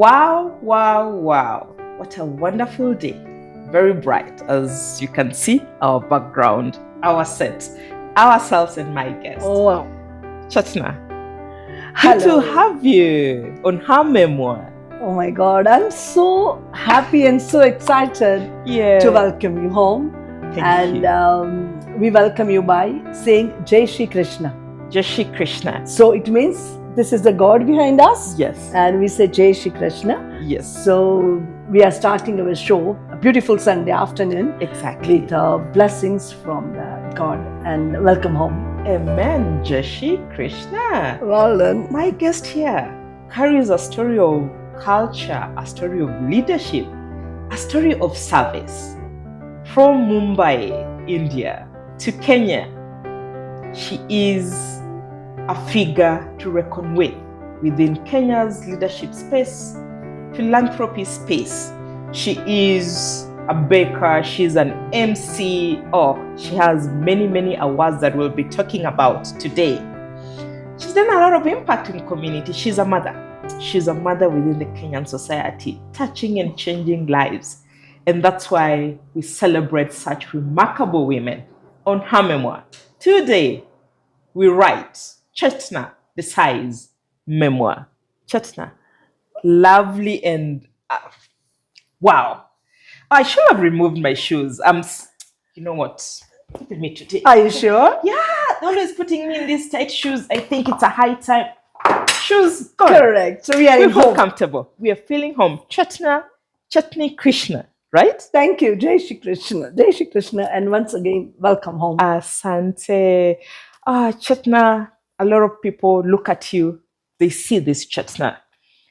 Wow, wow, wow. What a wonderful day. Very bright, as you can see, our background, our set, ourselves and my guest. Oh, wow. Chetna, Hello. good to have you on her memoir. Oh my God, I'm so happy and so excited to welcome you home. Thank you. We welcome you by saying Jai Shri Krishna. Jai Shri Krishna. So it means this is the God behind us. Yes. And we say Jai Shri Krishna. Yes. So we are starting our show, a beautiful Sunday afternoon. Exactly. With blessings from the God. And welcome home. Amen. Jai Shri Krishna. Well done. My guest here carries a story of culture, a story of leadership, a story of service. From Mumbai, India to Kenya, she is a figure to reckon with within Kenya's leadership space, philanthropy space. She is a baker, she's an MC, she has many awards that we'll be talking about today. She's done a lot of impact in the community. She's a mother. She's a mother within the Kenyan society, touching and changing lives. And that's why we celebrate such remarkable women on her memoir. Today, we write Chetna Desai's memoir. Chetna, lovely and wow. I should have removed my shoes. You know what? Give me today. Are you sure? Yeah, always putting me in these tight shoes. I think it's a high time. Shoes gone. Correct. So we are home. Comfortable. We are feeling home. Chetna Krishna. Right? Thank you. Jai Shri Krishna. Jai Shri Krishna. And once again, welcome home. Asante. Chetna, a lot of people look at you, they see this Chetna.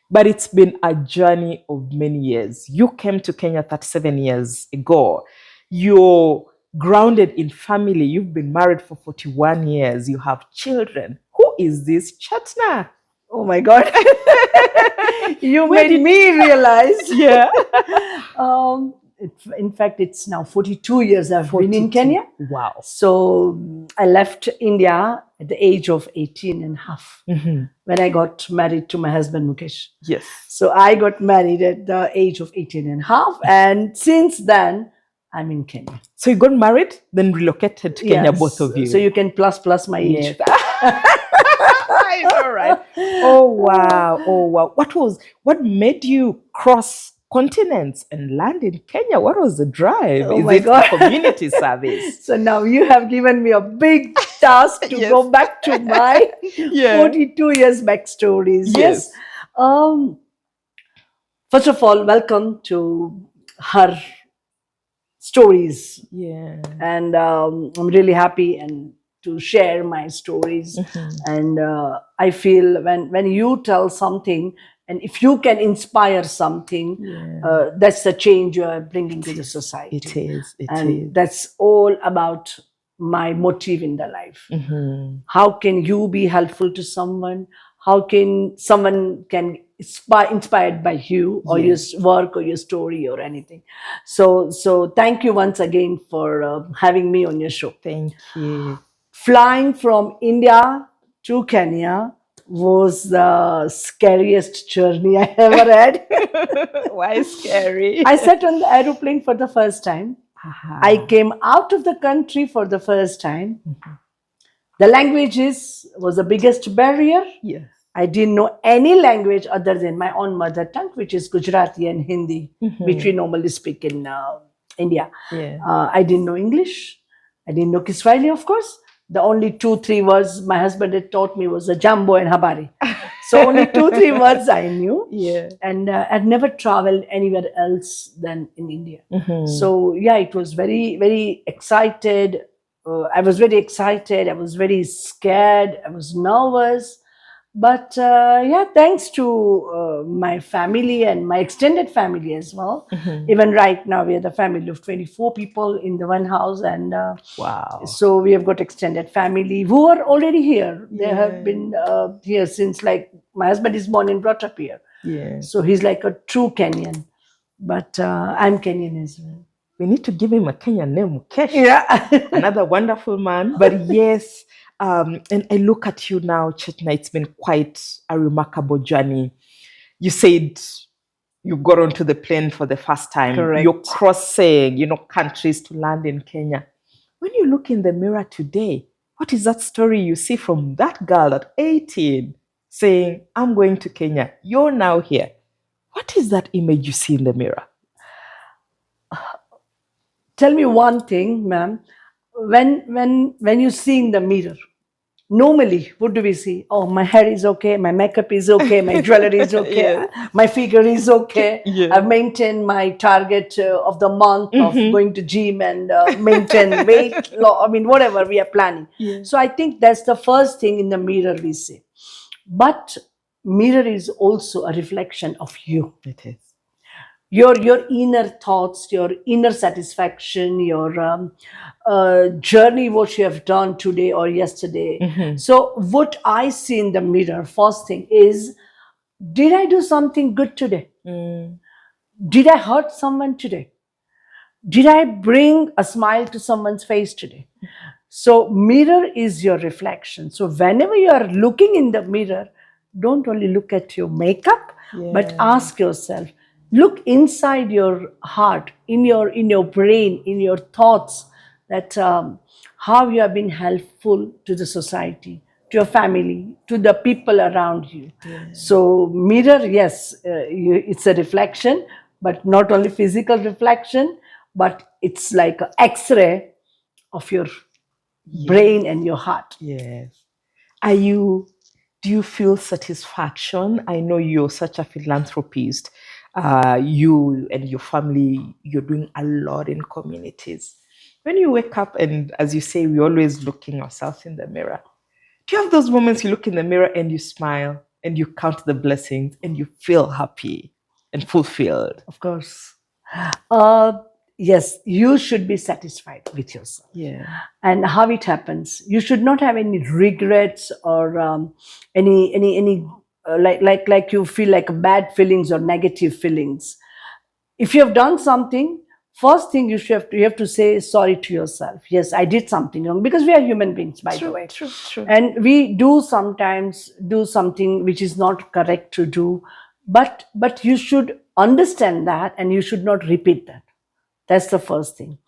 But it's been a journey of many years. You came to Kenya 37 years ago. You're grounded in family. You've been married for 41 years. You have children. Who is this Chetna? Oh my God. You made me realize. Yeah. In fact, it's now 42 years I've been in Kenya. Wow. So I left India at the age of 18 and a half when I got married to my husband, Mukesh. Yes. So I got married at the age of 18 and a half. And since then, I'm in Kenya. So you got married, then relocated to Kenya, both of you. So you can plus my age. All right. Oh wow. What made you cross continents and land in Kenya? What was the drive? Oh Is my it God. Community service? So now you have given me a big task to go back to my 42 years backstories. Yes. First of all, welcome to her stories. Yeah. And I'm really happy and to share my stories. And I feel when you tell something, and if you can inspire something, that's the change you are bringing to the society. It is. That's all about my motive in the life. How can you be helpful to someone? How can someone can inspired by you or your work or your story or anything? So thank you once again for having me on your show. Thank you. Flying from India to Kenya was the scariest journey I ever had. Why scary? I sat on the aeroplane for the first time. I came out of the country for the first time. The languages was the biggest barrier. Yes. I didn't know any language other than my own mother tongue, which is Gujarati and Hindi, which we normally speak in India. Yeah. I didn't know English. I didn't know Kiswahili, of course. The only 2-3 words my husband had taught me was a Jambo and Habari. So only 2-3 words I knew. Yeah. And I'd never traveled anywhere else than in India. So it was very, very excited. I was very excited. I was very scared. I was nervous. But thanks to my family and my extended family as well. Even right now, we are the family of 24 people in the one house. And wow. So we have got extended family who are already here. They have been here since, like, my husband is born and brought up here. Yeah. So he's like a true Kenyan. But I'm Kenyan as well. We need to give him a Kenyan name, Mukesh. Yeah. Another wonderful man. But yes, and I look at you now, Chetna, it's been quite a remarkable journey. You said you got onto the plane for the first time. Correct. You're crossing, countries to land in Kenya. When you look in the mirror today, what is that story you see from that girl at 18 saying, I'm going to Kenya? You're now here. What is that image you see in the mirror? Tell me one thing, ma'am. When you see in the mirror, normally, what do we see? Oh, my hair is okay, my makeup is okay, my jewelry is okay, my figure is okay. I've maintained my target of the month of going to gym and maintain weight. Whatever we are planning. So I think that's the first thing in the mirror we see. But mirror is also a reflection of you. It is. Your inner thoughts, your inner satisfaction, your journey, what you have done today or yesterday. So what I see in the mirror, first thing is, did I do something good today? Did I hurt someone today? Did I bring a smile to someone's face today? So mirror is your reflection. So whenever you are looking in the mirror, don't only look at your makeup, but ask yourself, look inside your heart, in your brain, in your thoughts, that how you have been helpful to the society, to your family, to the people around you. So mirror, yes, it's a reflection, but not only physical reflection, but it's like an X-ray of your brain and your heart. Yes. Do you feel satisfaction? I know you're such a philanthropist. You and your family, you're doing a lot in communities. When you wake up and, as you say, we're always looking ourselves in the mirror. Do you have those moments you look in the mirror and you smile and you count the blessings and you feel happy and fulfilled? Of course. Yes, you should be satisfied with yourself. And how it happens, you should not have any regrets or any like you feel like bad feelings or negative feelings. If you have done something, first thing you have to say sorry to yourself. Yes, I did something wrong, because we are human beings, by the way. True. And we do sometimes do something which is not correct to do, but you should understand that and you should not repeat that. That's the first thing.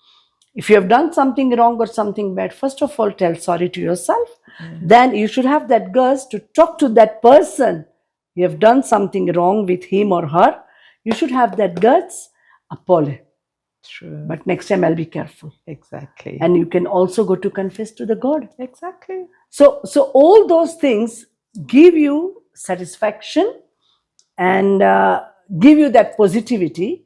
If you have done something wrong or something bad, first of all, tell sorry to yourself. Then you should have that guts to talk to that person. You have done something wrong with him or her. You should have that guts, apologize. True. But next time I'll be careful. Exactly. And you can also go to confess to the God. Exactly. So all those things give you satisfaction and give you that positivity.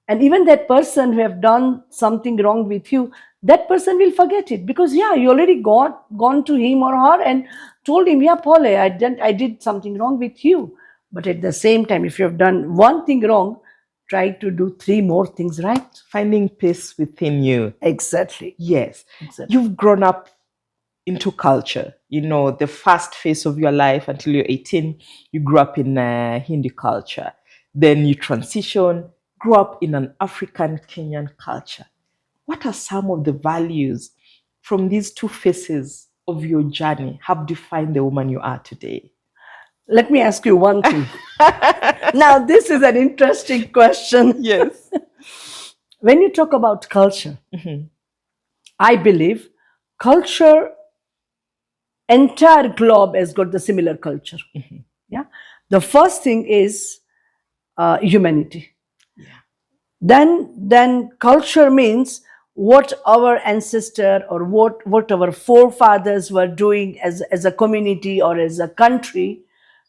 And even that person who have done something wrong with you, that person will forget it, because you already gone to him or her and told him, Paul, I did something wrong with you. But at the same time, if you have done one thing wrong, try to do 3 more things right. Finding peace within you. Exactly. Yes. Exactly. You've grown up into culture. The first phase of your life until you're 18, you grew up in Hindi culture. Then you transition, grew up in an African Kenyan culture. What are some of the values from these 2 phases of your journey have defined the woman you are today? Let me ask you one thing. Now, this is an interesting question. Yes. When you talk about culture, I believe culture, entire globe has got the similar culture. Yeah. The first thing is humanity. Then culture means what our ancestor or what our forefathers were doing as a community or as a country,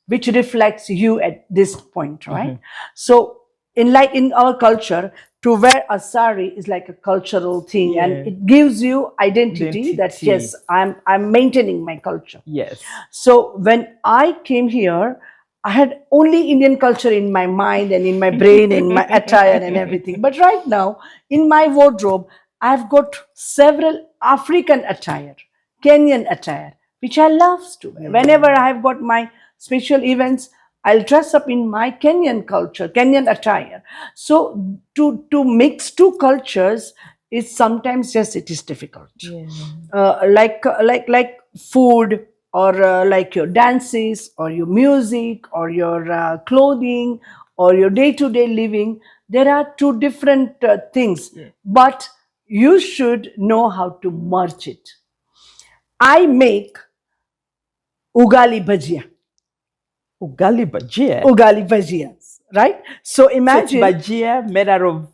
which reflects you at this point, right? So in our culture, to wear a sari is like a cultural thing, and it gives you identity that yes, I'm maintaining my culture. Yes. So when I came here, I had only Indian culture in my mind and in my brain, in my attire and everything. But right now, in my wardrobe, I've got several African attire, Kenyan attire, which I love to wear. Whenever I've got my special events, I'll dress up in my Kenyan culture, Kenyan attire. So to mix 2 cultures is sometimes, yes, it is difficult. Like food, or like your dances or your music or your clothing or your day-to-day living, there are two different things. Yeah. But you should know how to merge it. I make ugali bhajia. Ugali bhajia. Ugali bhajias, right? So imagine. So it's bhajia made out of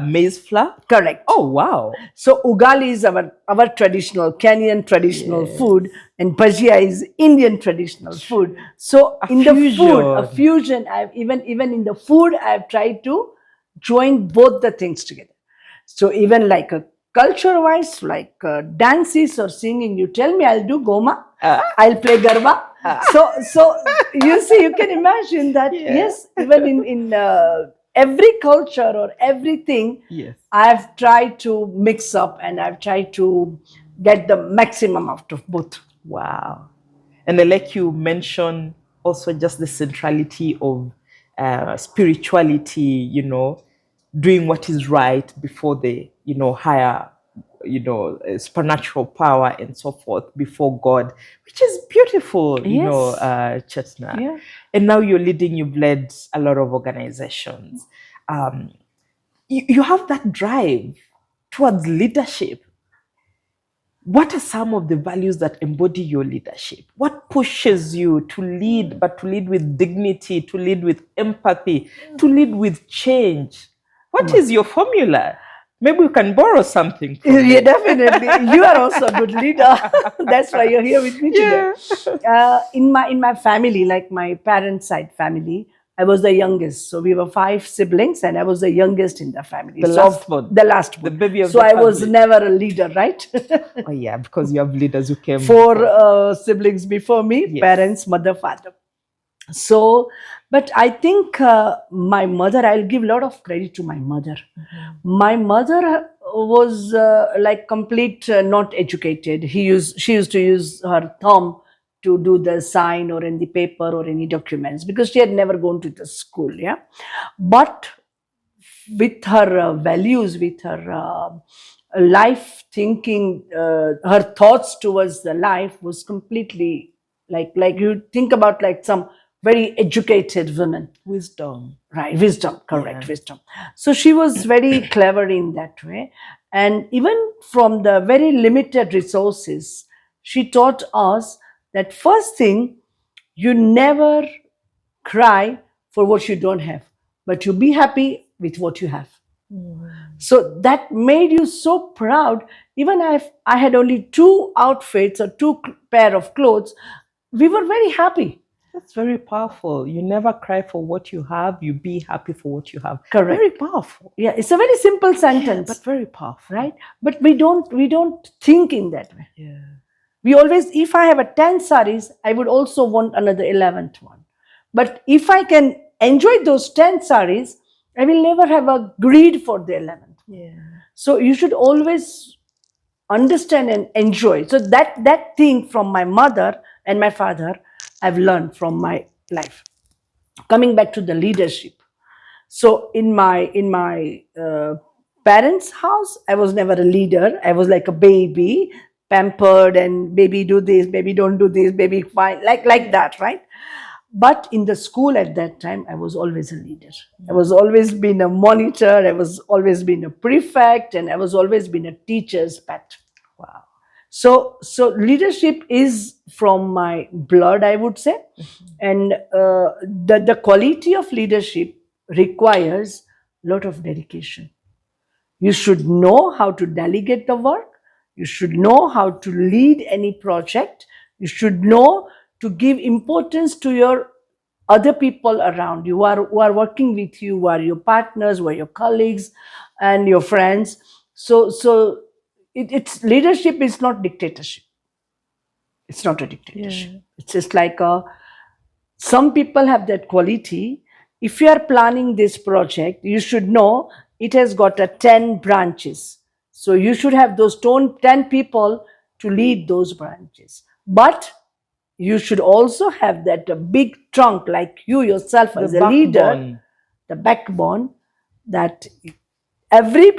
maize flour? Correct. Oh, wow. So ugali is our traditional Kenyan traditional Yes. food, and bhajia is Indian traditional food. So A in fusion. the food, a fusion. I've even in the food, I've tried to join both the things together. So even like a culture-wise, like dances or singing, you tell me, I'll do goma, I'll play garba. So you see, you can imagine that. Yeah. Yes, even in every culture or everything, Yes. I've tried to mix up and I've tried to get the maximum out of both. Wow. And I like you mention also just the centrality of spirituality, doing what is right before the, higher, supernatural power and so forth before God, which is beautiful, Yes. Chetna. Yeah. And now you've led a lot of organizations. You have that drive towards leadership. What are some of the values that embody your leadership? What pushes you to lead, but to lead with dignity, to lead with empathy, to lead with change? What is your formula? Maybe we can borrow something from Yeah, you. definitely. You are also a good leader. That's why you're here with me today. In my family, like my parents' side family, I was the youngest. So we were 5 siblings, and I was the youngest in the family. The So last one. The last one. The baby of so the I was family. never a leader, right? Oh yeah, because you have leaders who came 4 siblings before me, Yes. parents, mother, father. So, but I think my mother, I'll give a lot of credit to my mother. My mother was like complete not educated. She used to use her thumb to do the sign or in the paper or any documents, because she had never gone to the school. Yeah, but with her values, with her life thinking, her thoughts towards the life was completely like you think about like some very educated women. wisdom. Right, wisdom, correct, Yeah. wisdom. So she was very clever in that way. And even from the very limited resources, she taught us that first thing, you never cry for what you don't have, but you be happy with what you have. So that made you so proud. Even if I had only 2 outfits or 2 pair of clothes, we were very happy. That's very powerful. You never cry for what you have. You be happy for what you have. Correct. Very powerful. Yeah, it's a very simple sentence, But very powerful. right? But we don't think in that way. Yeah. We always, if I have a 10 saris, I would also want another 11th one. But if I can enjoy those 10 saris, I will never have a greed for the 11th. Yeah. So you should always understand and enjoy. So that thing from my mother and my father, I've learned from my life. Coming back to the leadership. So in my parents' house, I was never a leader. I was like a baby, pampered, and baby do this, baby don't do this, baby fine, like that, right? But in the school at that time, I was always a leader. I was always been a monitor. I was always been a prefect, and I was always been a teacher's pet. Wow. So leadership is from my blood, I would say. And the quality of leadership requires a lot of dedication. You should know how to delegate the work. You should know how to lead any project. You should know to give importance to your other people around you who are working with you, who are your partners, who are your colleagues and your friends. So it's leadership is not dictatorship. It's not a dictatorship. Yeah. It's just like some people have that quality. If you are planning this project, you should know it has got 10 branches. So you should have those 10 people to lead those branches. But you should also have that big trunk, like you yourself as a leader, the backbone, that every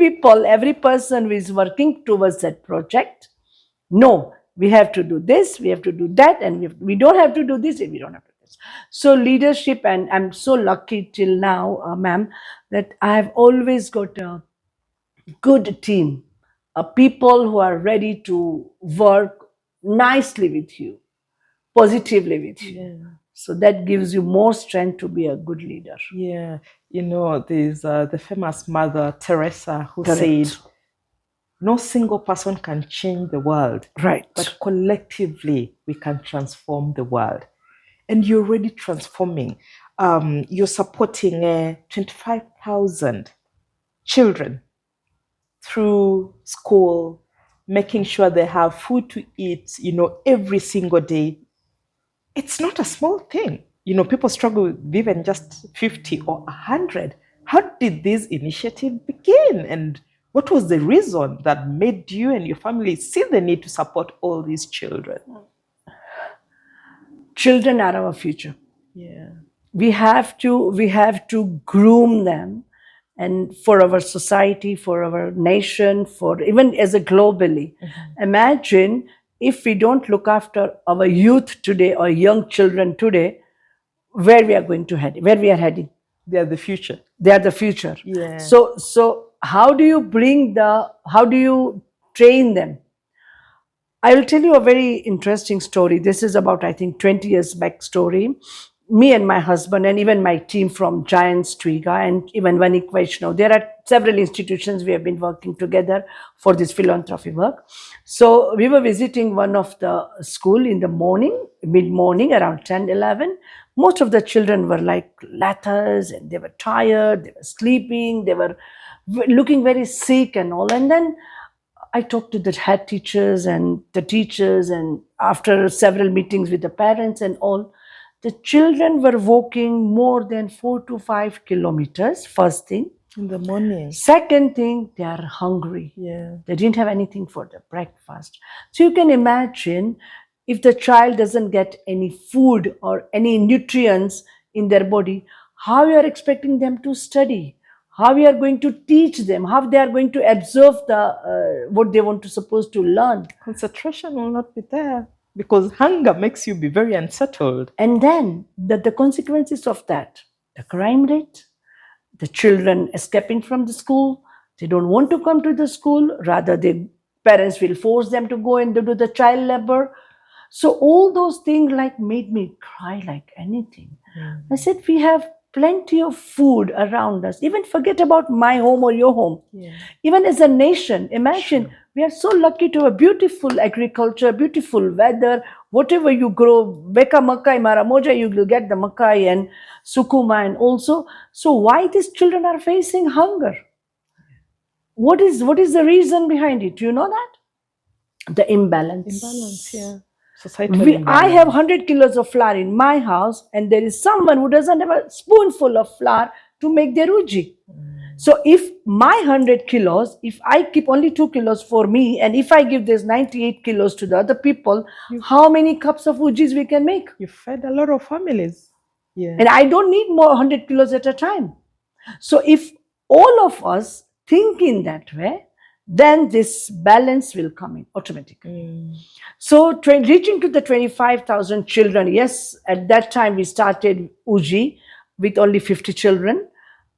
person who is working towards that project, no, we have to do this, we have to do that, and we don't have to do this if we don't have to do So leadership, and I'm so lucky till now, ma'am, that I have always got a good team, people who are ready to work nicely with you, positively with you. Yeah. So that gives you more strength to be a good leader. Yeah. There's the famous Mother Teresa who Correct. said, no single person can change the world, Right. but collectively we can transform the world. And you're already transforming. You're supporting 25,000 children through school, making sure they have food to eat, every single day. It's not a small thing. People struggle with even just 50 or 100. How did this initiative begin? And what was the reason that made you and your family see the need to support all these children? Children are our future. Yeah. We have to groom them, and for our society, for our nation, for even as a globally. Imagine if we don't look after our youth today or young children today, where we are going to head, where we are heading. They are the future. They are the future. Yeah. So how do you train them? I will tell you a very interesting story. This is about, I think, 20 years back story. Me and my husband and even my team from Giants Twiga and even Vanik Vaishnav, there are several institutions we have been working together for this philanthropy work. So we were visiting one of the school in the morning, mid-morning, around 10, 11. Most of the children were like lathers and they were tired, they were sleeping, they were looking very sick and all. And then I talked to the head teachers and the teachers, and after several meetings with the parents and all, the children were walking more than 4 to 5 kilometers, first thing. In the morning. Second thing, they are hungry. Yeah. They didn't have anything for the breakfast. So you can imagine if the child doesn't get any food or any nutrients in their body, how you are expecting them to study, how we are going to teach them, how they are going to absorb what they want to supposed to learn. Concentration will not be there because hunger makes you be very unsettled. And then the consequences of that, the crime rate, the children escaping from the school, they don't want to come to the school, rather the parents will force them to go and do the child labor. So all those things made me cry like anything. I said, we have plenty of food around us. Even forget about my home or your home. Yeah. Even as a nation, imagine, we are so lucky to have beautiful agriculture, beautiful weather. Whatever you grow, beka makai, maramoja, you will get the makai and sukuma and also. So why these children are facing hunger? What is the reason behind it? Do you know that? The imbalance. Imbalance, yeah. Societal I have 100 kilos of flour in my house, and there is someone who doesn't have a spoonful of flour to make their uji. So if my 100 kilos, if I keep only 2 kilos for me, and if I give this 98 kilos to the other people, how many cups of ujis we can make? You fed a lot of families. Yeah. And I don't need more 100 kilos at a time. So if all of us think in that way, then this balance will come in automatically. So reaching to the 25,000 children, yes, at that time we started Uji with only 50 children.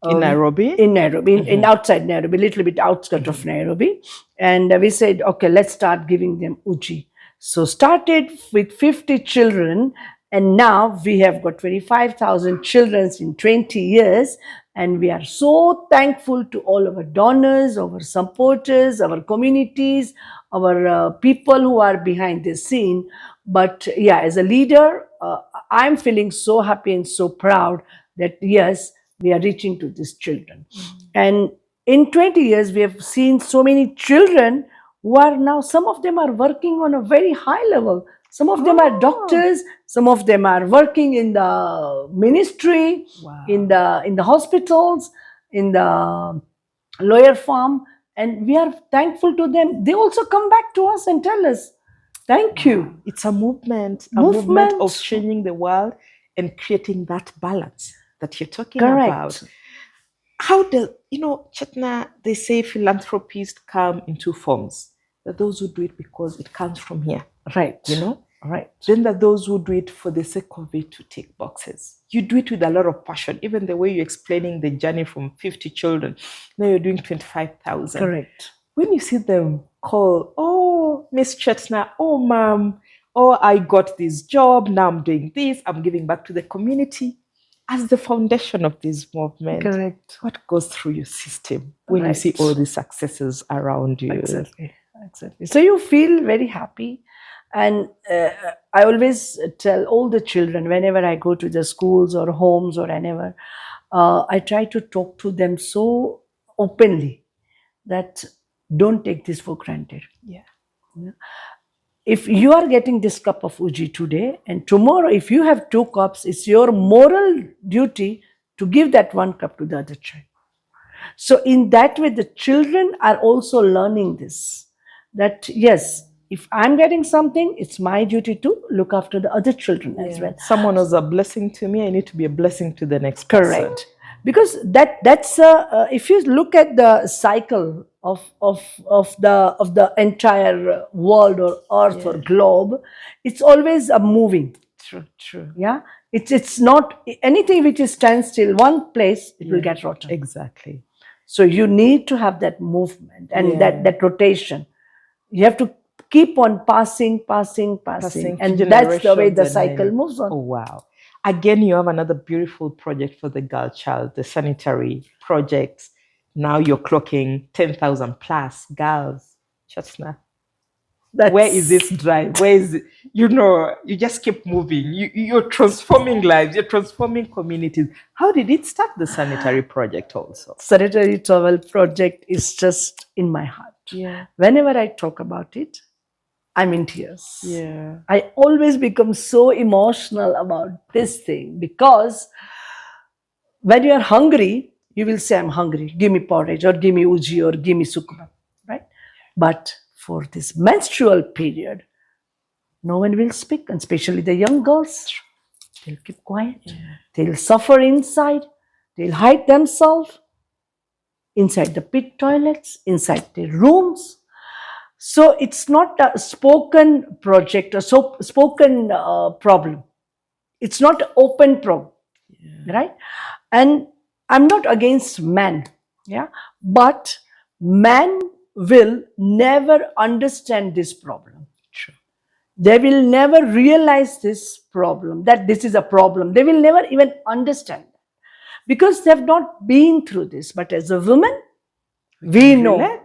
In Nairobi? In Nairobi, in outside Nairobi, a little bit outskirts of Nairobi. And we said, okay, let's start giving them Uji. So started with 50 children, and now we have got 25,000 children in 20 years. And we are so thankful to all our donors, our supporters, our communities, our people who are behind this scene. But yeah, as a leader, I'm feeling so happy and so proud that yes, we are reaching to these children. And in 20 years, we have seen so many children who are now, some of them are working on a very high level. Some of them are doctors, some of them are working in the ministry, in the hospitals, in the lawyer firm, and we are thankful to them. They also come back to us and tell us, thank you. It's a movement of changing the world and creating that balance that you're talking about. How does, Chetna, they say philanthropists come in two forms. There are those who do it because it comes from here. Right. All right. Then there are those who do it for the sake of it to tick boxes. You do it with a lot of passion. Even the way you're explaining the journey from 50 children, now you're doing 25,000. Correct. When you see them call, oh, Miss Chetna, oh, ma'am, oh, I got this job, now I'm doing this, I'm giving back to the community. As the foundation of this movement, Correct. what goes through your system when you see all these successes around you? Exactly. So you feel very happy. And I always tell all the children, whenever I go to the schools or homes or anywhere, I try to talk to them so openly that don't take this for granted. Yeah. If you are getting this cup of uji today, and tomorrow if you have 2 cups, it's your moral duty to give that 1 cup to the other child. So in that way, the children are also learning this, that yes, if I'm getting something, it's my duty to look after the other children as well. Someone was a blessing to me, I need to be a blessing to the next Correct. person. Because that's if you look at the cycle of the entire world or earth or globe, it's always a moving. True. Yeah, it's not anything which is stand still one place, it will get rotten. Exactly. So you need to have that movement and that rotation. You have to keep on passing, and that's the way the cycle moves on. Oh, wow. Again, you have another beautiful project for the girl child, the sanitary project. Now you're clocking 10,000 plus girls. Chetna, where is this drive? Where is it? You just keep moving. You're transforming lives. You're transforming communities. How did it start, the sanitary project also? Sanitary towel project is just in my heart. Yeah. Whenever I talk about it, I'm in tears. Yeah. I always become so emotional about this thing, because when you are hungry, you will say, I'm hungry, give me porridge or give me uji or give me sukma, right? But for this menstrual period, no one will speak, and especially the young girls. They'll keep quiet. Yeah. They'll suffer inside. They'll hide themselves inside the pit toilets, inside their rooms. So it's not a spoken project or spoken problem. It's not an open problem, right? And I'm not against man, but man will never understand this problem. True. They will never realize this problem, that this is a problem. They will never even understand that, because they have not been through this. But as a woman, we know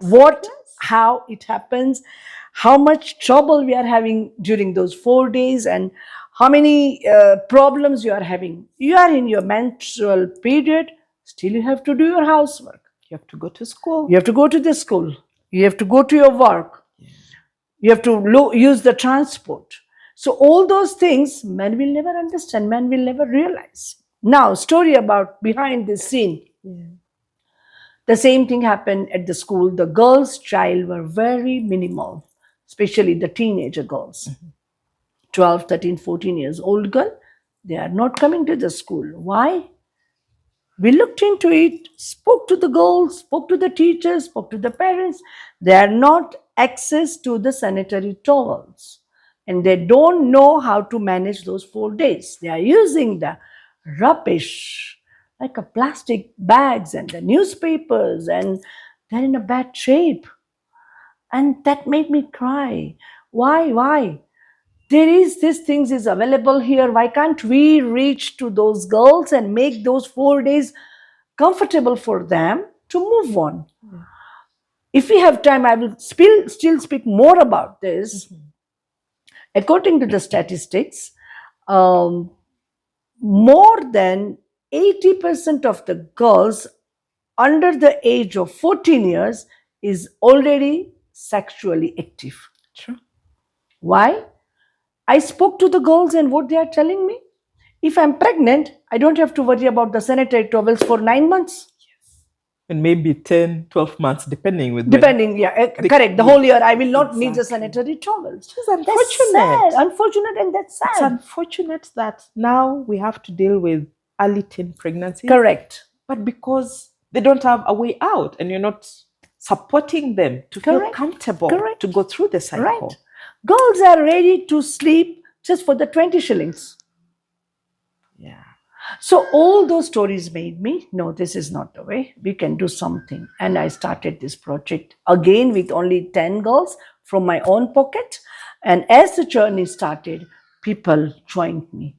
how it happens, how much trouble we are having during those 4 days, and how many problems you are having. You are in your menstrual period, still you have to do your housework. You have to go to school. You have to go to the school. You have to go to your work. You have to use the transport. So all those things, men will never understand, men will never realize. Now, story about behind this scene. The same thing happened at the school. The girls' child were very minimal, especially the teenager girls. 12, 13, 14 years old girl, they are not coming to the school. Why? We looked into it, spoke to the girls, spoke to the teachers, spoke to the parents. They are not access to the sanitary towels, and they don't know how to manage those 4 days. They are using the rubbish, like a plastic bags and the newspapers, and they're in a bad shape. And that made me cry. Why? There is these things is available here. Why can't we reach to those girls and make those 4 days comfortable for them to move on? If we have time, I will still speak more about this. According to the statistics, more than 80% of the girls under the age of 14 years is already sexually active. True. Why? I spoke to the girls, and what they are telling me, if I'm pregnant, I don't have to worry about the sanitary towels for 9 months. And maybe 10, 12 months, depending. Correct. The whole year, I will not need the sanitary towels. It's unfortunate. Unfortunate, and that's sad. It's unfortunate that now we have to deal with early teen pregnancies. Correct. But because they don't have a way out, and you're not supporting them to feel comfortable to go through the cycle. Right. Girls are ready to sleep just for the 20 shillings. Yeah. So all those stories made me, no, this is not the way. We can do something. And I started this project again with only 10 girls from my own pocket. And as the journey started, people joined me.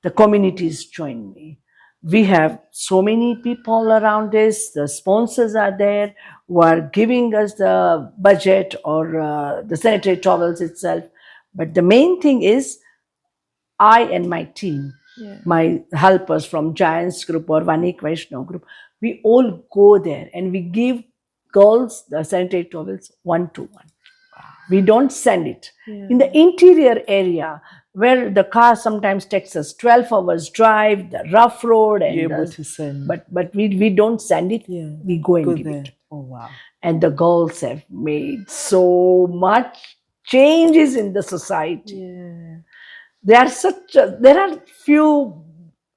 The communities joined me. We have so many people around us. The sponsors are there who are giving us the budget or the sanitary towels itself. But the main thing is I and my team, my helpers from Giants Group or Vanik Vaishnav Group, we all go there and we give girls the sanitary towels 1-to-1. We don't send it. In the interior area, where the car sometimes takes us 12 hours drive, the rough road, and You're able to send. but we don't send it. We go and give there. it. Oh wow! And the girls have made so much changes in the society. Yeah. There are few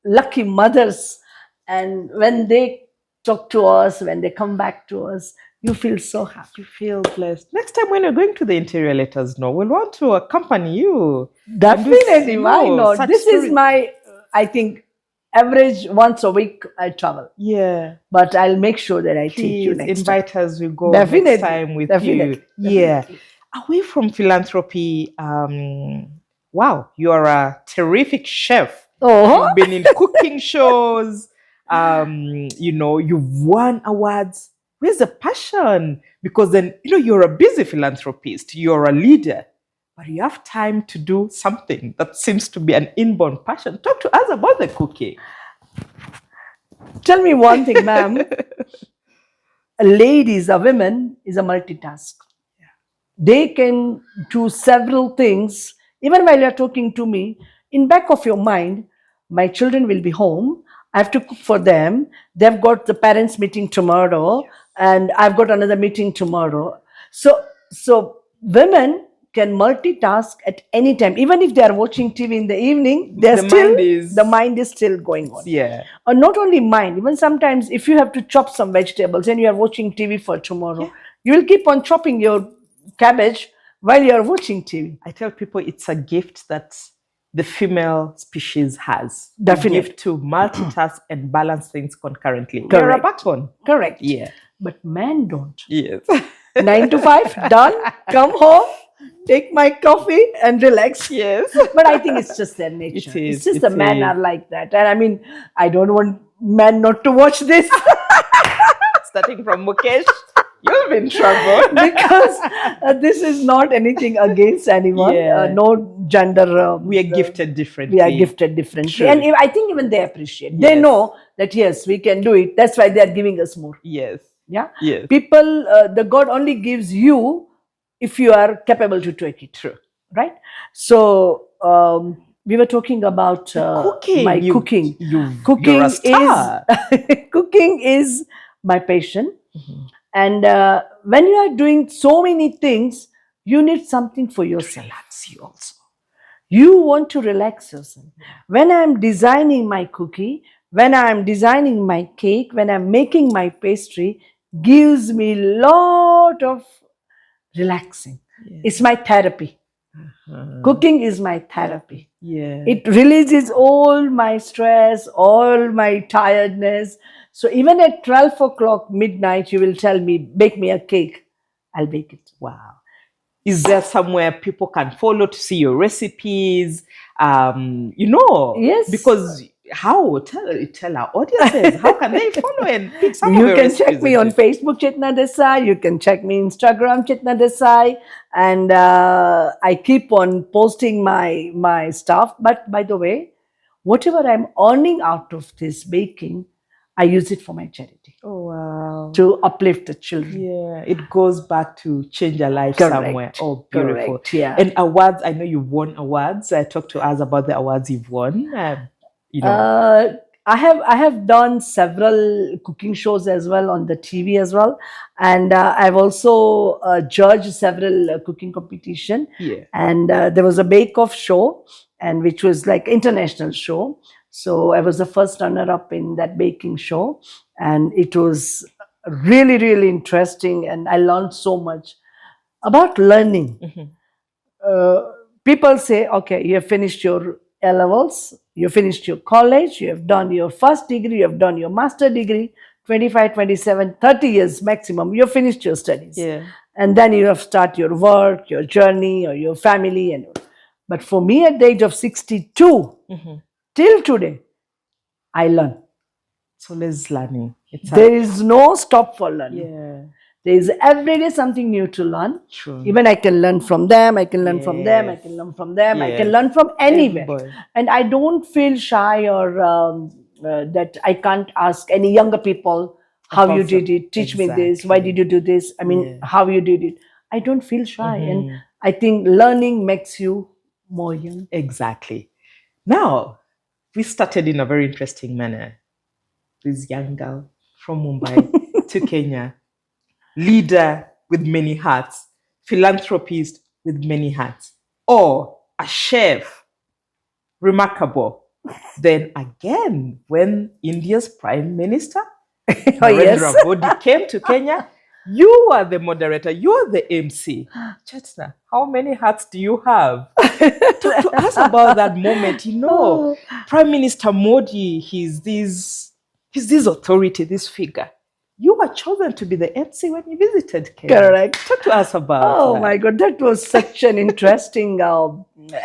lucky mothers, and when they talk to us, when they come back to us, you feel so happy. You feel blessed. Next time when you're going to the interior, let us know. We'll want to accompany you. Definitely, why not? This is my, I think, average once a week I travel. Yeah. But I'll make sure that I take you Please next invite us. We go Definitely. next time with Definitely. you. Yeah. Definitely. Away from philanthropy, wow, you are a terrific chef. Oh, You've been in cooking shows. You've won awards. Where's the passion? Because then, you're a busy philanthropist, you're a leader, but you have time to do something that seems to be an inborn passion. Talk to us about the cooking. tell me one thing, ma'am. Ladies, a women, is a multitask. They can do several things. Even while you're talking to me, in back of your mind, my children will be home. I have to cook for them. They've got the parents' meeting tomorrow, and I've got another meeting tomorrow. So women can multitask at any time. Even if they are watching TV in the evening, the mind is still going on. Yeah. Or not only mind, even sometimes if you have to chop some vegetables and you are watching TV for tomorrow, you will keep on chopping your cabbage while you are watching TV. I tell people it's a gift that the female species has. Definitely. The gift to multitask and balance things concurrently. Correct. You're a backbone. Correct. Yeah. But men don't. Yes. 9 to 5, done, come home, take my coffee and relax. Yes. But I think it's just their nature. It is, It's just it the men is. are like that. And I mean, I don't want men not to watch this. Starting from Mukesh, you'll be in trouble. Because this is not anything against anyone. Yeah. No gender. We are gifted differently. We are gifted differently. True. And I think even they appreciate. They Yes. know that, yes, we can do it. That's why they are giving us more. Yes. Yeah. Yes. People, the God only gives you if you are capable to take it. True. Right? So we were talking about Cooking. my cooking. Cooking You're a star. Cooking is my passion. And when you are doing so many things, you need something for yourself. Relax you also. You want to relax yourself. When I'm designing my cookie, when I'm designing my cake, when I'm making my pastry, gives me a lot of relaxing. Yeah. It's my therapy. Cooking is my therapy. Yeah. It releases all my stress, all my tiredness. So even at 12 o'clock midnight, you will tell me, bake me a cake. I'll bake it. Wow. Is there somewhere people can follow to see your recipes? Yes. Because how? Tell our audiences, how can they follow and pick some of You your can recipes? check me on Facebook, Chetna Desai. You can check me Instagram, Chetna Desai. And I keep on posting my stuff. But by the way, whatever I'm earning out of this baking, I use it for my charity. Oh, wow. To uplift the children. Yeah, it goes back to change a life Correct. somewhere. Oh, beautiful. Correct, yeah. And awards, I know you've won awards. Talk to us about the awards you've won. I have done several cooking shows as well on the TV as well, and I've also judged several cooking competition. Yeah. And there was a bake-off show, and which was like international show. So I was the first runner-up in that baking show, and it was really, really interesting, and I learned so much about learning. people say, okay, you have finished your A levels, you finished your college, you have done your first degree, you have done your master degree, 25, 27, 30 years maximum, you have finished your studies. Yeah. And then you have start your work, your journey, or your family. But for me, at the age of 62, till today, I learn. It's always learning. There is no stop for learning. Yeah. There is every day something new to learn. True. Even I can learn from them, I can learn from them, I can learn from them, I can learn from anywhere. Everybody. And I don't feel shy or that I can't ask any younger people how you did it, teach me this, why did you do this? I mean, how you did it. I don't feel shy. And I think learning makes you more young. Exactly. Now, we started in a very interesting manner. This young girl from Mumbai to Kenya, leader with many hats, philanthropist with many hats, or a chef, remarkable. Then again, when India's Prime Minister, Narendra Modi, came to Kenya, you are the moderator, you are the MC. Chetna, how many hats do you have? Talk to us about that moment. Prime Minister Modi, he's this authority, this figure. You were chosen to be the MC when you visited Kenya. Correct. Talk to us about that. My God, that was such an interesting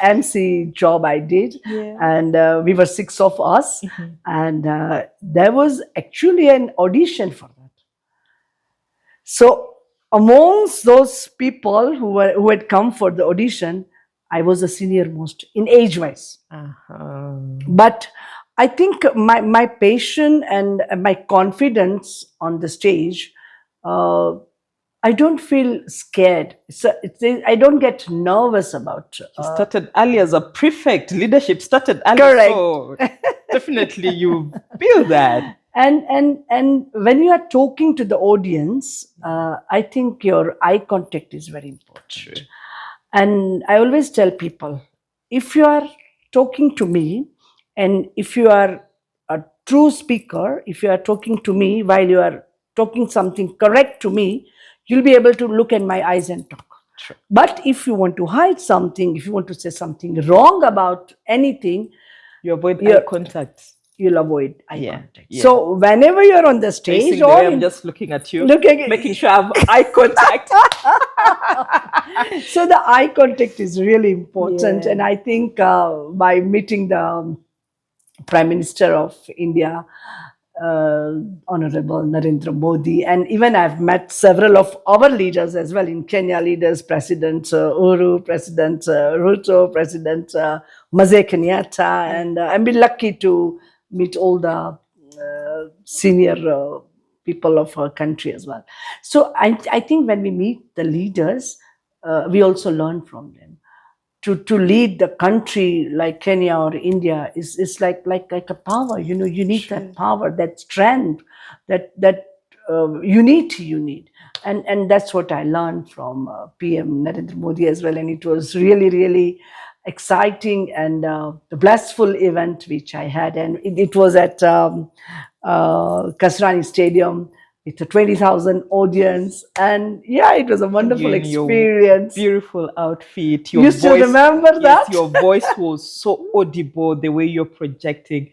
MC job I did. Yeah. And we were 6 of us. And there was actually an audition for that. So amongst those people who had come for the audition, I was the senior most in age-wise. But I think my passion and my confidence on the stage, I don't feel scared. I don't get nervous about. You started early as a prefect. Leadership started early. Correct. So definitely you feel that. And when you are talking to the audience, I think your eye contact is very important. True. And I always tell people, if you are talking to me, and if you are a true speaker, if you are talking to me while you are talking something correct to me, you'll be able to look in my eyes and talk. True. But if you want to hide something, if you want to say something wrong about anything, you avoid eye contact. You'll avoid eye contact. Yeah. So whenever you're on the stage, I'm just looking at you, making sure I have eye contact. So the eye contact is really important. And I think by meeting the Prime Minister of India, Honorable Narendra Modi, and even I've met several of our leaders as well in Kenya, leaders, President Uhuru, President Ruto, President Maze Kenyatta, and I've been lucky to meet all the senior people of our country as well. So I think when we meet the leaders, we also learn from them. To lead the country like Kenya or India is like a power. You need that power, that strength, that unity you need. And that's what I learned from PM Narendra Modi as well. And it was really, really exciting and a blissful event which I had. And it was at Kasrani Stadium with a 20,000 audience. And it was a wonderful experience. Your beautiful outfit. You still remember that? Yes, your voice was so audible, the way you're projecting.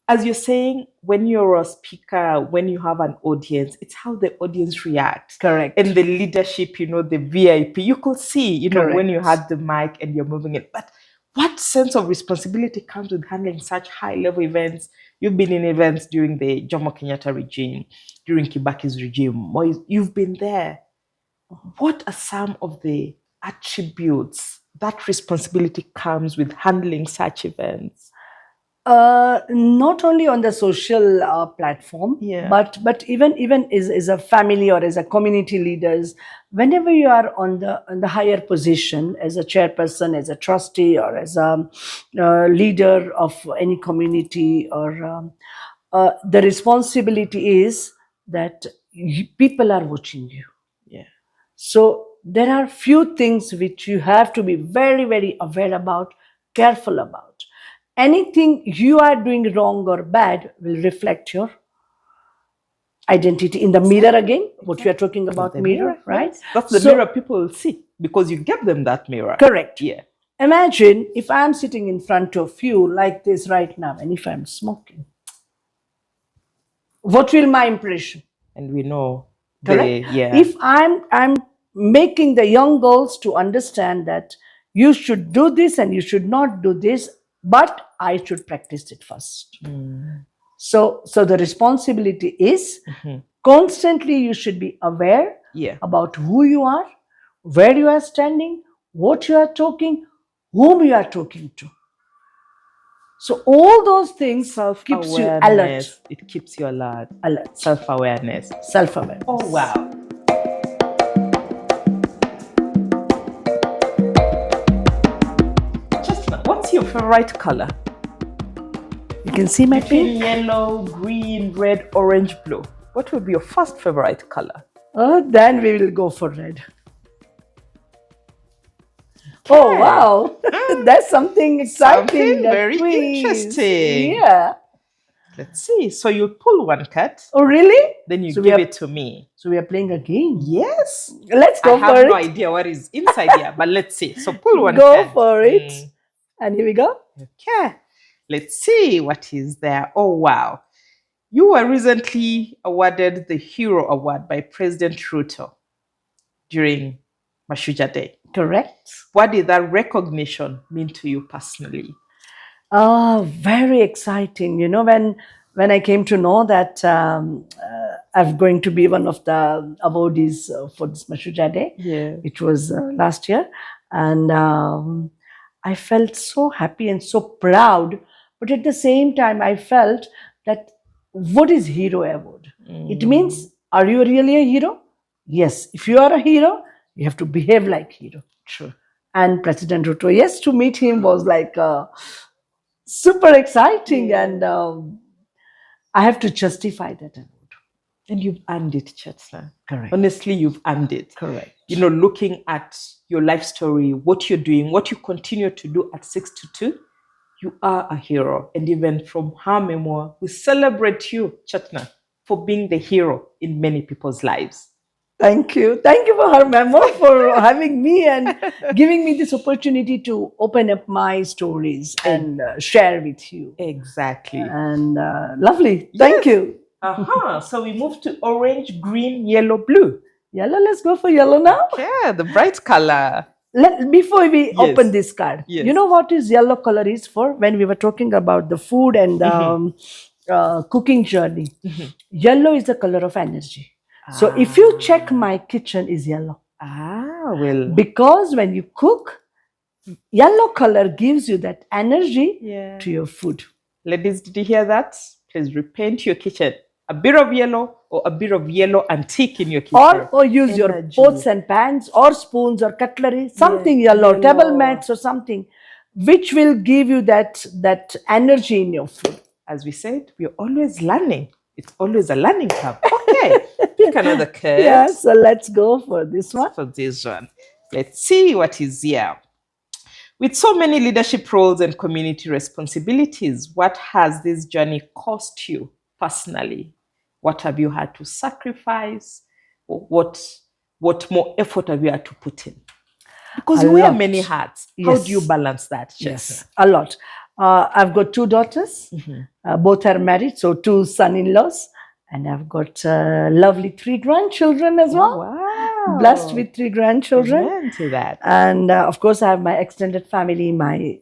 As you're saying, when you're a speaker, when you have an audience, it's how the audience reacts. Correct. And the leadership, the VIP, you could see, when you had the mic and you're moving it. But what sense of responsibility comes with handling such high-level events? You've been in events during the Jomo Kenyatta regime, during Kibaki's regime. You've been there. What are some of the attributes that responsibility comes with handling such events? Not only on the social platform, but even as a family or as a community leaders, whenever you are on the higher position as a chairperson, as a trustee, or as a leader of any community, or the responsibility is that people are watching you. Yeah. So there are few things which you have to be very, very aware about, careful about. Anything you are doing wrong or bad will reflect your identity in the mirror again. What we are talking about, mirror, right? That's the mirror people will see. because you gave them that mirror. Correct. Yeah. Imagine if I'm sitting in front of you like this right now, and if I'm smoking, what will my impression? And we know Correct. yeah. If I'm making the young girls to understand that you should do this and you should not do this, but I should practice it first. So the responsibility is constantly you should be aware about who you are, where you are standing, what you are talking, whom you are talking to. So all those things keeps you alert. It keeps you alert. Alert. Self-awareness. Self-awareness. Oh, wow. Chetna, what's your favorite color? You can see my Between pink. yellow, green, red, orange, blue. What will be your first favorite color? Then we will go for red. Oh, wow. That's something exciting. Something very interesting. Yeah. Let's see. So you pull one card. Oh, really? Then you give it to me. So we are playing a game. Yes. Let's go for it. I have no idea what is inside here, but let's see. So pull one card. Go for it. And here we go. Okay. Let's see what is there. Oh, wow. You were recently awarded the Hero Award by President Ruto during Mashujaa Day. Correct. What did that recognition mean to you personally? Very exciting. You know, when I came to know that I'm going to be one of the awardees for this Mashujaa Day, it was last year, and I felt so happy and so proud. But at the same time, I felt that what is Hero Award? It means, are you really a hero? Yes. If you are a hero, you have to behave like hero. True. And President Ruto, yes, to meet him was like super exciting, and I have to justify that award. And you've earned it, Chetna. Correct. Honestly, you've earned it. Correct. You know, looking at your life story, what you're doing, what you continue to do at 62, you are a hero. And even from her memoir, we celebrate you, Chetna, for being the hero in many people's lives. Thank you. Thank you for her memoir, for having me and giving me this opportunity to open up my stories and share with you. Exactly. And lovely. Thank you. So we move to orange, green, yellow, blue. Yellow, let's go for yellow now. Yeah, the bright color. Before we open this card, you know what is yellow color is for? When we were talking about the food and the cooking journey, yellow is the color of energy. So if you check, my kitchen is yellow. Well. Because when you cook, yellow color gives you that energy to your food. Ladies, did you hear that? Please repaint your kitchen. A bit of yellow or a bit of yellow antique in your kitchen. Or use your pots and pans or spoons or cutlery, something yellow, table mats or something, which will give you that energy in your food. As we said, we're always learning. It's always a learning curve. Okay, pick another card. Yeah, so let's go for this one. For this one. Let's see what is here. With so many leadership roles and community responsibilities, what has this journey cost you personally? What have you had to sacrifice? Or what more effort have you had to put in? Because you wear many hats. How do you balance that? Yes, a lot. I've got 2 daughters. Both are married, so 2 son-in-laws. And I've got lovely 3 grandchildren as well. Wow. Blessed with 3 grandchildren. Amen to that. And of course, I have my extended family, my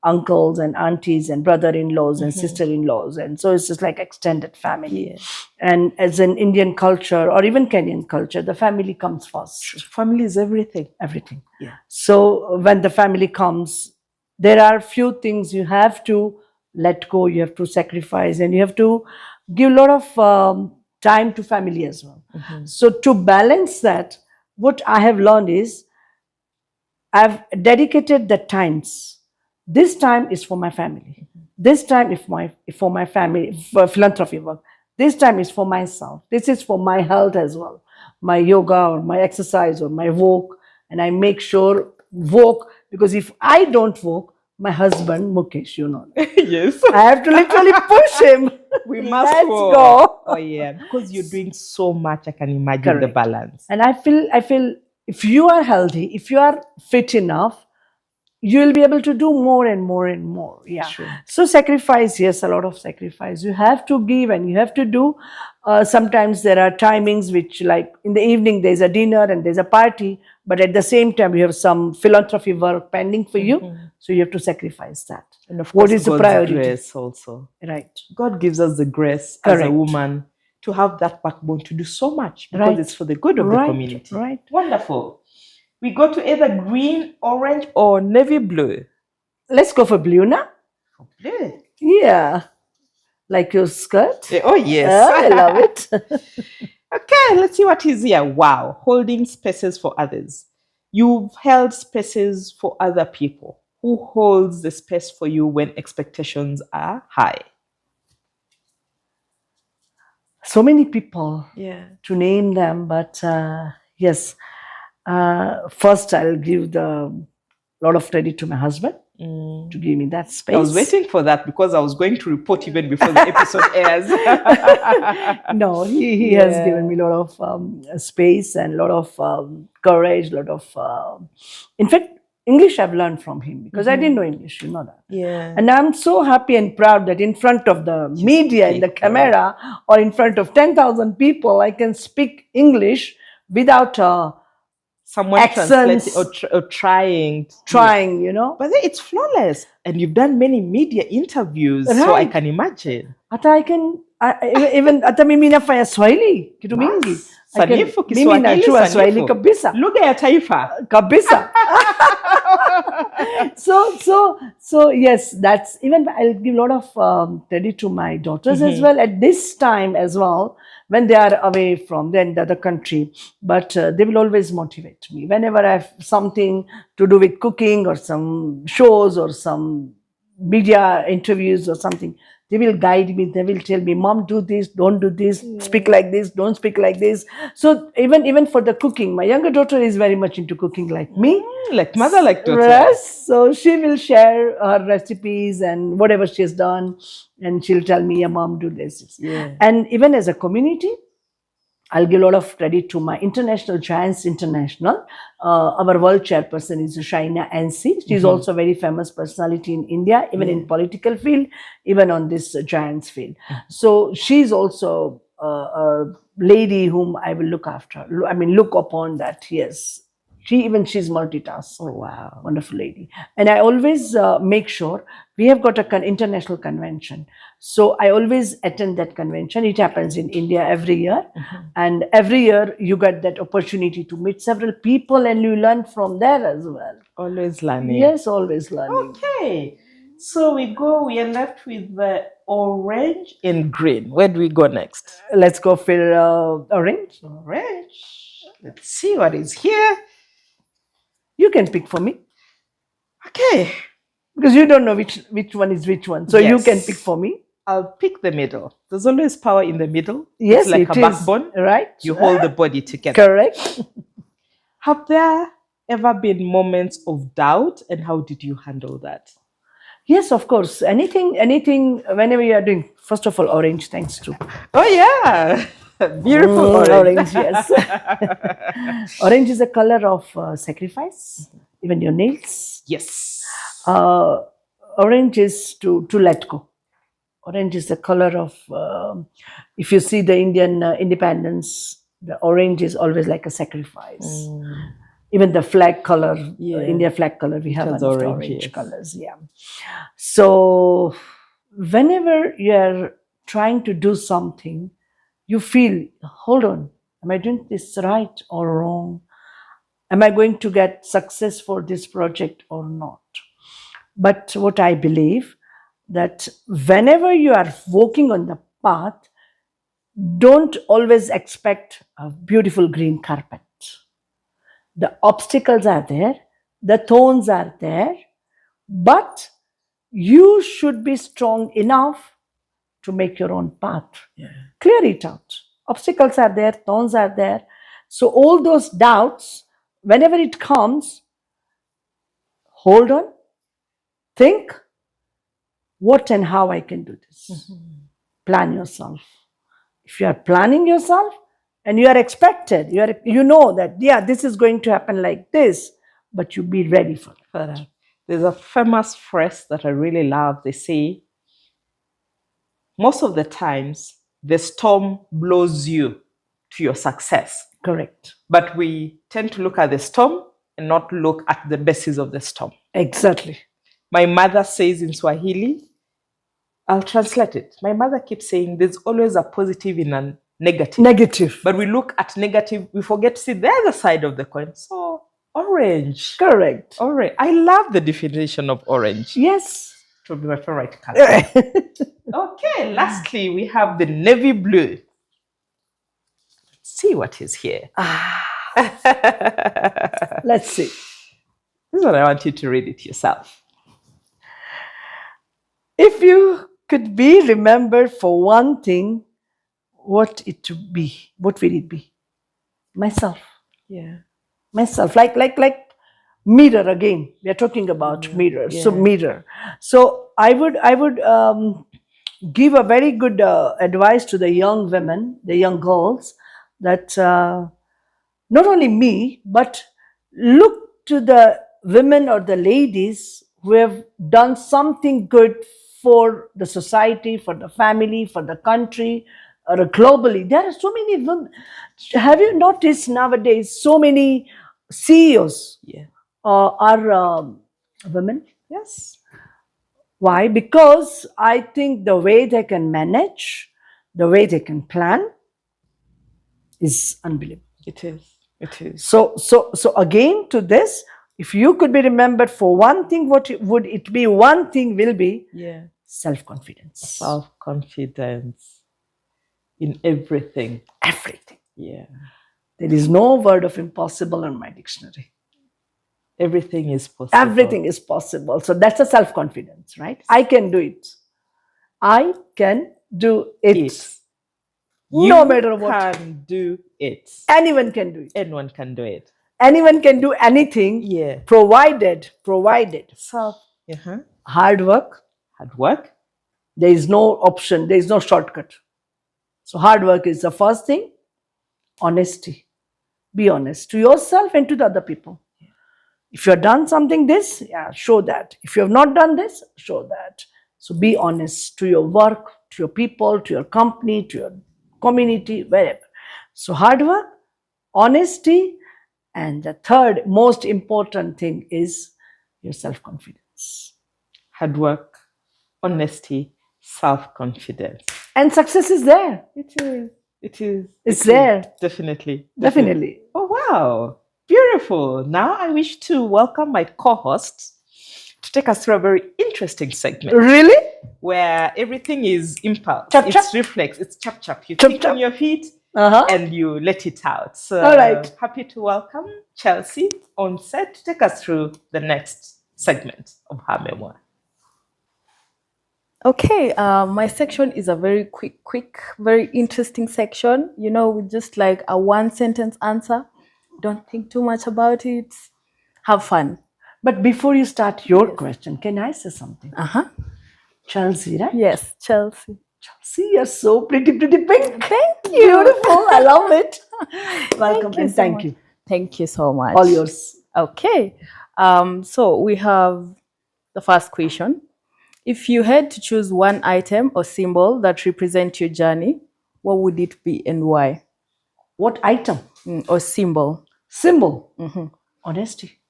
uncles and aunties and brother-in-laws and sister-in-laws. And so it's just like extended family. Yeah. And as an Indian culture or even Kenyan culture, the family comes first. Family is everything. Everything. Yeah. So when the family comes, there are few things you have to let go, you have to sacrifice, and you have to give a lot of time to family as well. So to balance that, what I have learned is I've dedicated the times. This time is for my family. This time is for my family, for philanthropy work. This time is for myself. This is for my health as well. My yoga or my exercise or my walk. And I make sure walk, because if I don't walk, my husband, Mukesh, you know. Yes. I have to literally push him. We must Let's walk. go. Oh yeah, because you're doing so much, I can imagine the balance. And I feel if you are healthy, if you are fit enough, you will be able to do more and more and more. Yeah. True. So sacrifice, yes, a lot of sacrifice. You have to give and you have to do. Sometimes there are timings which, like in the evening, there's a dinner and there's a party, but at the same time, you have some philanthropy work pending for you. So you have to sacrifice that. And of What course, is the God's priority? grace also. Right. God gives us the grace as a Correct. woman to have that backbone to do so much because Right. it's for the good of the Right. community. Right. Wonderful. We go to either green, orange, or navy blue. Let's go for blue now. Blue. Yeah. Like your skirt. Oh, yes. I love it. Okay, let's see what is here. Wow. Holding spaces for others. You've held spaces for other people. Who holds the space for you when expectations are high? So many people Yeah. to name them, but yes. First, I'll give the lot of credit to my husband to give me that space. I was waiting for that because I was going to report even before the episode airs. No, he has given me a lot of space and a lot of courage, a lot of... in fact, English I've learned from him because I didn't know English, you know that. Yeah. And I'm so happy and proud that in front of the media, in the camera, or in front of 10,000 people, I can speak English without someone accents, translating or trying. You know. But then it's flawless. And you've done many media interviews, so I can imagine. Hata I can, even hata mimi nafanya Swahili, kitu mingi. Sanifu Mimi najua Swahili kabisa. Lugha ya taifa. Kabisa. So yes, that's, even I'll give a lot of credit to my daughters as well at this time as well, when they are away from the other country. But they will always motivate me. Whenever I have something to do with cooking or some shows or some media interviews or something, they will guide me. They will tell me, Mom, do this, don't do this, speak like this, don't speak like this. So even for the cooking, my younger daughter is very much into cooking like me. Like mother, like daughter. Yes. So she will share her recipes and whatever she has done. And she'll tell me, yeah, Mom, do this. Yeah. And even as a community, I'll give a lot of credit to my International Giants International. Our world chairperson is Shaina NC. She's also a very famous personality in India, even in political field, even on this Giants field. So she's also a lady whom I will look after. I mean, look upon that, yes. She's multitask. Oh, wow. Wonderful lady. And I always make sure we have got an international convention. So I always attend that convention. It happens in India every year. And every year you get that opportunity to meet several people and you learn from there as well. Always learning. Yes, always learning. Okay. So we are left with the orange and green. Where do we go next? Let's go for orange. Orange. Let's see what is here. You can pick for me. Okay. Because you don't know which one is which one. So you can pick for me. I'll pick the middle. There's always power in the middle. Yes, it's like it a backbone. Right. You hold the body together. Correct. Have there ever been moments of doubt, and how did you handle that? Yes, of course. Anything, whenever you are doing, first of all, orange, thanks to. Oh, yeah. Beautiful orange, yes. Orange is a color of sacrifice, even your nails. Yes. Orange is to let go. Orange is the color of, if you see the Indian independence, the orange is always like a sacrifice. Even the flag color, India flag color, we have orange colors. Yeah. So whenever you are trying to do something, you feel, hold on, am I doing this right or wrong? Am I going to get success for this project or not? But what I believe, that whenever you are walking on the path, don't always expect a beautiful green carpet. The obstacles are there, the thorns are there, but you should be strong enough to make your own path. Yeah. Clear it out. Obstacles are there, thorns are there. So all those doubts, whenever it comes, hold on, think, what and how I can do this. Plan yourself. If you are planning yourself, and you are expected. You know that, yeah, this is going to happen like this, but you be ready for it. For that. There's a famous phrase that I really love. They say, most of the times, the storm blows you to your success. Correct. But we tend to look at the storm and not look at the basis of the storm. Exactly. My mother says in Swahili, I'll translate it. My mother keeps saying there's always a positive in a negative. Negative. But we look at negative, we forget to see the other side of the coin. So, orange. Correct. Orange. I love the definition of orange. Yes. It will be my favorite color. Okay, lastly, we have the navy blue. Let's see what is here. Let's see. This is what I want you to read it yourself. If you could be remembered for one thing, what will it be? Myself. Yeah. Myself. Like mirror again. We are talking about mirror. Yeah. So mirror. So I would give a very good advice to the young women, the young girls, that not only me, but look to the women or the ladies who have done something good for the society, for the family, for the country, or globally. There are so many women. Have you noticed nowadays so many CEOs are women? Yes. Why? Because I think the way they can manage, the way they can plan is unbelievable. It is. It is. So again to this, if you could be remembered for one thing, what would it be? One thing will be self-confidence. Self-confidence in everything. Everything. Yeah. There is no word of impossible in my dictionary. Everything is possible. Everything is possible. So that's a self-confidence, right? I can do it. I can do it. No matter what. You can do it. Anyone can do it. Anyone can do it. Anyone can do anything. Yeah. Provided. So, hard work. Hard work. There is no option. There is no shortcut. So hard work is the first thing. Honesty. Be honest to yourself and to the other people. If you have done something show that. If you have not done this, show that. So be honest to your work, to your people, to your company, to your community, wherever. So hard work, honesty, and the third most important thing is your self-confidence. Hard work, honesty, self-confidence. And success is there. It is. It is. It's there. Definitely. Oh, wow. Beautiful. Now I wish to welcome my co-host to take us through a very interesting segment. Really? Where everything is impulse. It's reflex. It's chap. You think on your feet and you let it out. So all right. Happy to welcome Chelsea on set to take us through the next segment of her memoir. Okay, my section is a very quick, very interesting section. With just like a one-sentence answer. Don't think too much about it. Have fun. But before you start your question, can I say something? Chelsea, right? Yes, Chelsea. Chelsea, you're so pretty pink. Thank you. Beautiful. I love it. Welcome and thank you. Thank you so much. All yours. Okay. So we have the first question. If you had to choose one item or symbol that represents your journey, what would it be and why? What item? Or symbol? Symbol. Honesty.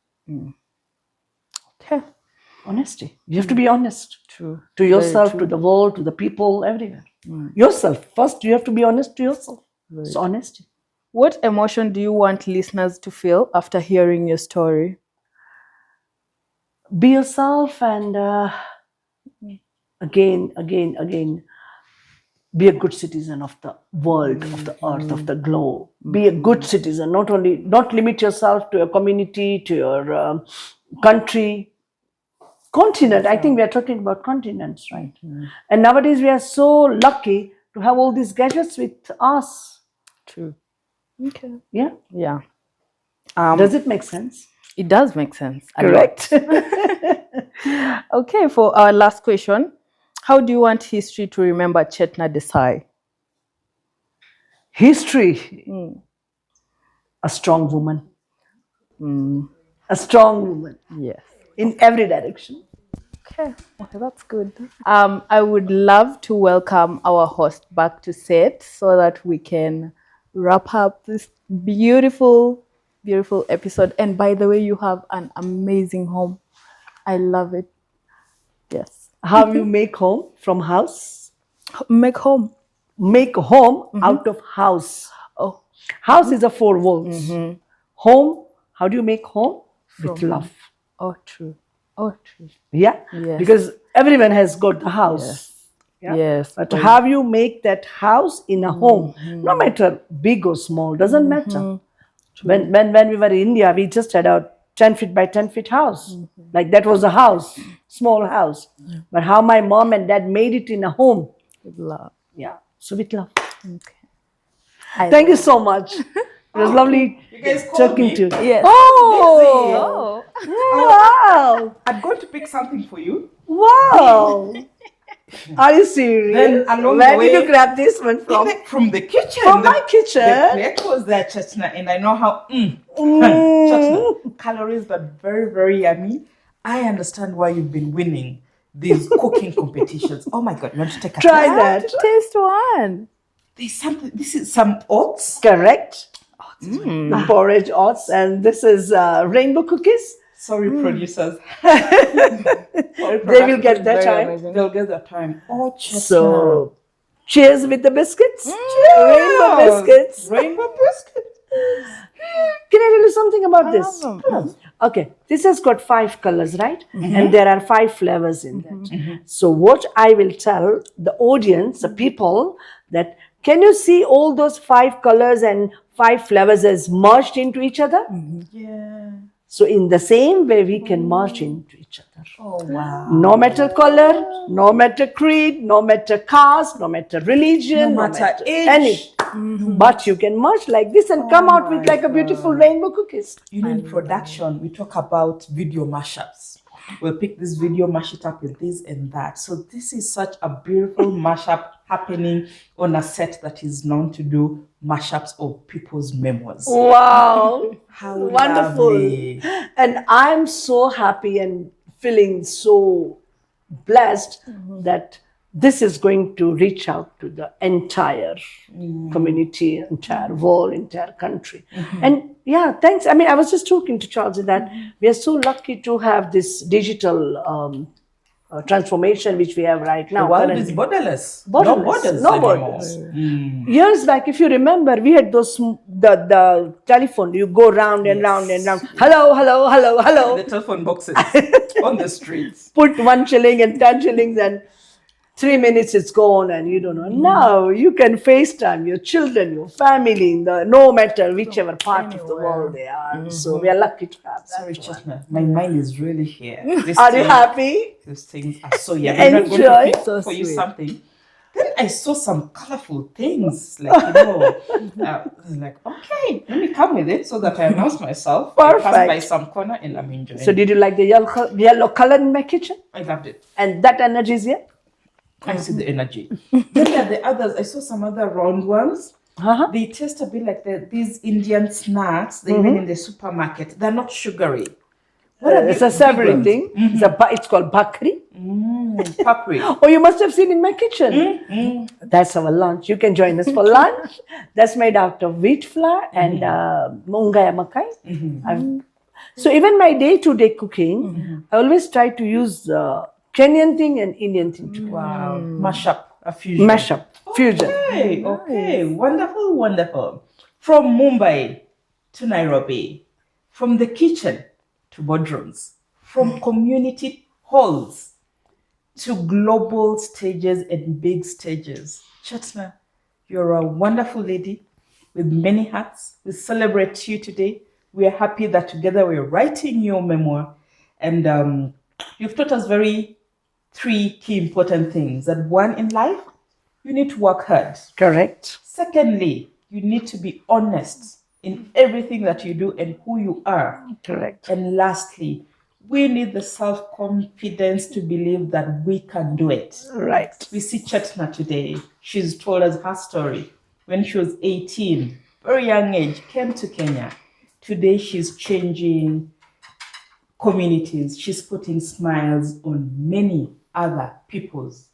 Okay. Honesty. You have to be honest. True. To yourself, to the world, to the people, everywhere. Yourself. First, you have to be honest to yourself. So honesty. What emotion do you want listeners to feel after hearing your story? Be yourself and again, be a good citizen of the world, of the earth, of the globe. Be a good citizen. Not limit yourself to your community, to your country, continent. I think we are talking about continents, right? And nowadays we are so lucky to have all these gadgets with us. True. Okay. Yeah. Does it make sense? It does make sense. Correct. Okay, for our last question, how do you want history to remember Chetna Desai? History. A strong woman. A strong woman Yes. in every direction. Okay, that's good. I would love to welcome our host back to set so that we can wrap up this beautiful, beautiful episode. And by the way, you have an amazing home. I love it. Yes. How you make home from house? Make home. Make home out of house. Oh, House is a four walls. Home, how do you make home? With love. oh, true. Oh, true. Yeah? Yes. Because everyone has got a house. Yeah? Yes. But how you make that house in a home, no matter big or small, doesn't matter. When we were in India, we just had a 10 feet by 10 feet house. Like that was a house, small house. But how my mom and dad made it in a home. With love. Yeah, so with love. Okay. Thank you so much. It was lovely You guys called talking me? to you. Yes. Oh, wow. I'm going to pick something for you. Wow. Are you serious? Then along Where the way- did you grab this one from? From the kitchen. From The- my kitchen? The plate was there, Chetna, and I know how Chetna, calories, but very, very yummy. I understand why you've been winning these cooking competitions. Oh my God, you want to take a Try taste? that. Taste one. There's something. This is some oats. Correct. The porridge oats, and this is rainbow cookies. Sorry, producers. They will get their time. They'll get their time. Oh, Chetna. So, cheers with the biscuits. Cheers. Rainbow biscuits. Rainbow biscuits. Can I tell you something about this? them. Okay, this has got 5 colors, right? And there are 5 flavors in that. So what I will tell the audience, the people, that can you see all those 5 colors and 5 flavors as merged into each other? Yeah. So in the same way, we can merge into each other. Oh, wow. No matter color, no matter creed, no matter caste, no matter religion, No matter age. any. But you can merge like this and come out with like a beautiful rainbow cookies. You know, in production, we talk about video mashups. We'll pick this video, mash it up with this and that. So this is such a beautiful mashup happening on a set that is known to do mashups of people's memoirs. Wow. How Wonderful. lovely. And I'm so happy and feeling so blessed that this is going to reach out to the entire community, entire world, entire country. And yeah, thanks. I mean, I was just talking to Charles that we are so lucky to have this digital transformation which we have right now. The world currently. is borderless. Borderless. No borders No anymore. borders. Years back, if you remember, we had those the telephone. You go round and round and round. Hello, hello, hello, hello. The telephone boxes on the streets. Put 1 shilling and 10 shillings and 3 minutes it's gone and you don't know. Now you can FaceTime your children, your family, in the no matter whichever part of the world they are. So we are lucky to have that. Sorry, Chetna, my mind is really here. Are you happy? These things are so yummy. I'm not going to Enjoy. pick So for you sweet. something. Then I saw some colorful things, like, you know, like, okay, let me come with it so that I announce myself. I pass by Perfect. some corner and I'm enjoying So it. did you like the yellow color in my kitchen? I loved it. And that energy is here? I see the energy. Then there are the others. I saw some other round ones. Uh-huh. They taste a bit like these Indian snacks, they even in the supermarket. They're not sugary. What are It's the a savory big ones? thing. It's called bakri. Papri. Oh, you must have seen in my kitchen. That's our lunch. You can join us for lunch. That's made out of wheat flour and munga makai. So even my day-to-day cooking, I always try to use Kenyan thing and Indian thing to Wow. Mash up. A fusion. mash up, fusion. Okay. Wonderful, wonderful. From Mumbai to Nairobi, from the kitchen to boardrooms, from community halls to global stages and big stages. Chetna, you're a wonderful lady with many hats. We celebrate you today. We are happy that together we're writing your memoir. And you've taught us 3 key important things. That one, in life, you need to work hard. Correct. Secondly, you need to be honest in everything that you do and who you are. Correct. And lastly, we need the self-confidence to believe that we can do it. Right. We see Chetna today. She's told us her story. when she was 18, very young age, came to Kenya. Today she's changing communities. She's putting smiles on many other people's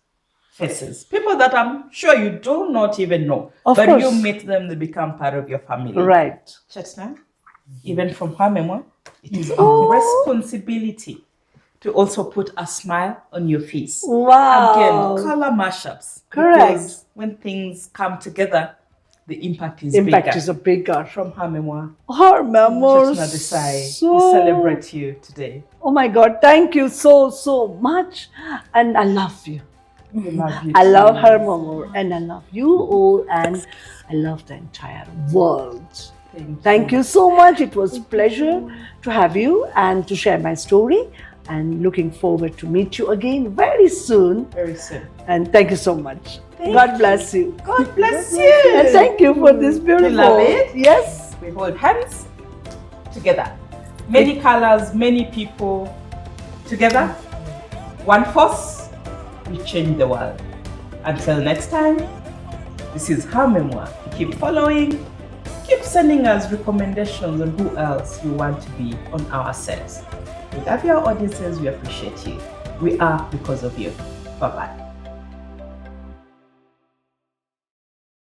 faces. People that I'm sure you do not even know. Of but course. you meet them, they become part of your family. Right. Chetna, even from her memoir, it is our responsibility to also put a smile on your face. Wow. Again, color mashups. Correct. Because when things come together, the impact is Impact bigger. is a bigger. From her memoir, Her memoirs. Chetna Desai, So, we celebrate you today. oh my God, thank you so much. And I love you. We love you I too. love her memoir, and I love you all, and I love the entire world. Thank you so much. It was a pleasure to have you and to share my story, and looking forward to meet you again very soon. Very soon. And thank you so much. God bless you. God bless you. And thank you for this beautiful. You love it? Yes. We hold hands together. Many colors, many people together. One force. We change the world. Until next time, this is her memoir. Keep following. Keep sending us recommendations on who else you want to be on our sets. We love your audiences. We appreciate you. We are because of you. Bye-bye.